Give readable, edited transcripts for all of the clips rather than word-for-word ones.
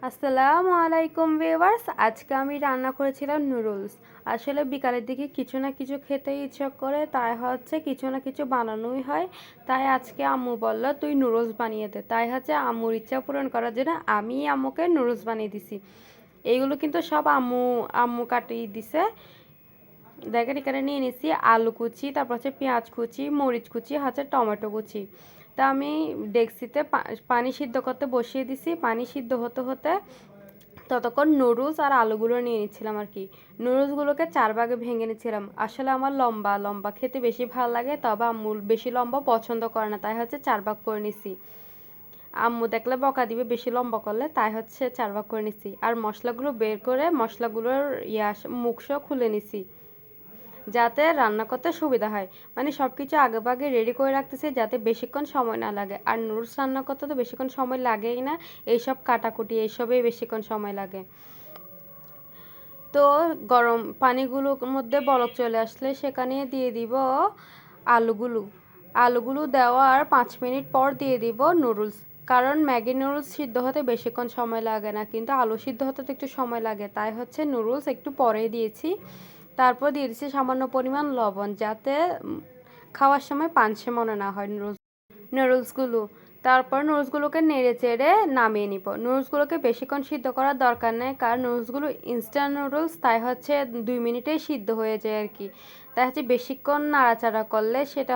আসসালামু আলাইকুম ভিউয়ার্স, আজকে আমি রান্না করেছিলাম নুডলস। আসলে বিকালের দিকে কিছু না কিছু খেতে ইচ্ছা করে, তাই কিছু না কিছু বানানোই হয়। তাই আজকে আম্মু বলল তুই নুডলস বানিয়ে দে, তাই আম্মুর ইচ্ছা পূরণ করার জন্য আমি আম্মুকে নুডলস বানিয়ে দিছি। এইগুলো কিন্তু সব আম্মু আম্মু কাটিয়ে দিছে। দেখেন এখানে নিয়ে নিচ্ছি আলু কুচি, তারপর পেঁয়াজ কুচি, মরিচ কুচি, টমেটো কুচি। তা আমি ডেক্সিতে পানি সিদ্ধ করতে বসিয়ে দিছি। পানি সিদ্ধ হতে হতে ততক্ষণ নুডলস আর আলুগুলো নিয়ে নিচ্ছিলাম আর কি। নুডলসগুলোকে 4 ভাগে ভেঙে নিচ্ছিলাম। আসলে আমার লম্বা লম্বা খেতে বেশি ভালো লাগে, তবে আম্মু বেশি লম্বা পছন্দ করে না, তাই 4 ভাগ করে নিছি। আম্মু দেখলে বকা দিবে বেশি লম্বা করলে, তাই 4 ভাগ করে নিছি। আর মশলাগুলো বের করে মশলাগুলোর মুখসহ খুলে নিছি, যাতে রান্না করতে সুবিধা হয়। মানে সব কিছু আগেভাগে রেডি করে রাখতেছি যাতে বেশিক্ষণ সময় না লাগে। আর নুডলস রান্না করতে তো বেশিক্ষণ সময় লাগেই না, এইসব কাটাকুটি এইসবেই বেশিক্ষণ সময় লাগে। তো গরম পানিগুলোর মধ্যে বলক চলে আসলে সেখানে দিয়ে দিব আলুগুলো। আলুগুলো দেওয়ার 5 মিনিট পর দিয়ে দিব নুডলস। কারণ ম্যাগি নুডলস সিদ্ধ হতে বেশিক্ষণ সময় লাগে না, কিন্তু আলু সিদ্ধ হতে তো একটু সময় লাগে, তাই নুডলস একটু পরে দিয়েছি। তারপর দিয়ে দিচ্ছি সামান্য পরিমাণ লবণ, যাতে খাওয়ার সময় পানসে মনে না হয় নুডলসগুলো। তারপর নুডলসগুলোকে নেড়ে চেড়ে নামিয়ে নিব। নুডলসগুলোকে বেশিক্ষণ সিদ্ধ করার দরকার নেই, কারণ নুডলসগুলো ইনস্ট্যান্ট নুডলস, তাই 2 মিনিটেই সিদ্ধ হয়ে যায় আর কি। তাই বেশিক্ষণ নাড়াচাড়া করলে সেটা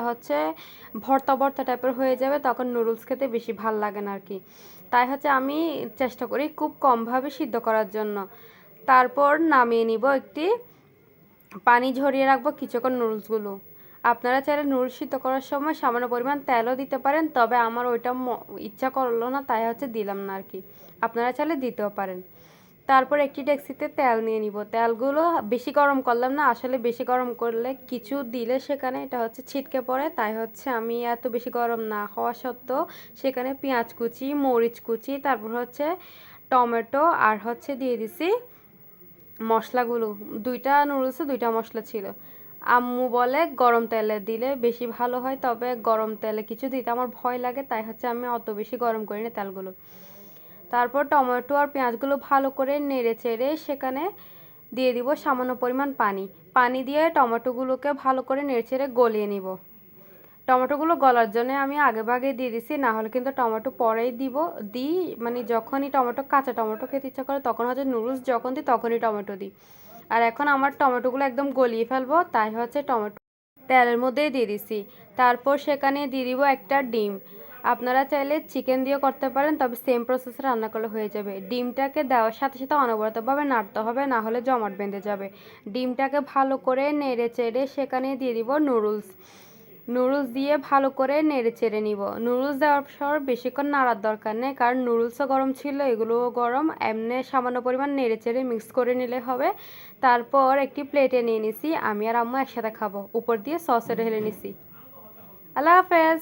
ভর্তা ভর্তা টাইপের হয়ে যাবে, তখন নুডলস খেতে বেশি ভাল লাগে না আর কি। তাই আমি চেষ্টা করি খুব কমভাবে সিদ্ধ করার জন্য। তারপর নামিয়ে নিব, একটি পানি ঝরিয়ে রাখবো কিছুক্ষণ নুডলসগুলো। আপনারা চাইলে নুডলস সিদ্ধ করার সময় সামান্য পরিমাণ তেলও দিতে পারেন, তবে আমার ওইটা ইচ্ছা করলো না, তাই দিলাম না আর কি। আপনারা চাইলে দিতেও পারেন। তারপর একটি ডেক্সিতে তেল নিয়ে নিব। তেলগুলো বেশি গরম করলাম না, আসলে বেশি গরম করলে কিছু দিলে সেখানে এটা ছিটকে পড়ে, তাই আমি এত বেশি গরম না হওয়া সত্ত্বেও সেখানে পেঁয়াজ কুচি, মরিচ কুচি, তারপর টমেটো আর দিয়ে দিছি মশলাগুলো। 2টা নুডলসে 2টা মশলা ছিল। আম্মু বলে গরম তেলে দিলে বেশি ভালো হয়, তবে গরম তেলে কিছু দিতে আমার ভয় লাগে, তাই আমি অত বেশি গরম করি না তেলগুলো। তারপর টমেটো আর পেঁয়াজগুলো ভালো করে নেড়ে চেড়ে সেখানে দিয়ে দিব সামান্য পরিমাণ পানি। পানি দিয়ে টমেটোগুলোকে ভালো করে নেড়ে চেড়ে গলিয়ে নিব। টমেটোগুলো গলার জন্য আমি আগেভাগে দিয়ে দিছি, না হলে কিন্তু টমেটো পরেই দিই। মানে যখনই কাঁচা টমেটো খেতে ইচ্ছা করে তখন নুডলস যখন দিই তখনই টমেটো দিই। আর এখন আমার টমেটোগুলো একদম গলিয়ে ফেলবো, তাই টমেটো তেলের মধ্যেই দিয়ে দিছি। তারপর সেখানে দিয়ে দিব একটা ডিম। আপনারা চাইলে চিকেন দিয়েও করতে পারেন, তবে সেম প্রসেসে রান্না করলে হয়ে যাবে। ডিমটাকে দেওয়ার সাথে সাথে অনবরতভাবে নাড়তে হবে, না হলে জমাট বেঁধে যাবে। ডিমটাকে ভালো করে নেড়ে চেড়ে সেখানে দিয়ে দিব নুডলস দিয়ে ভালো করে নেড়ে চেড়ে নিব। নুডলস দেওয়ার পর বেশিক্ষণ নাড়ার দরকার নেই, কারণ নুডলসও গরম ছিল, এগুলোও গরম। এমনি সামান্য পরিমাণ নেড়ে চেড়ে মিক্স করে নিলে হবে। তারপর একটি প্লেটে নিয়ে নিছি, আমি আর আম্মু একসাথে খাবো। উপর দিয়ে সসে ঢেলে নিছি। আল্লাহ হাফেজ।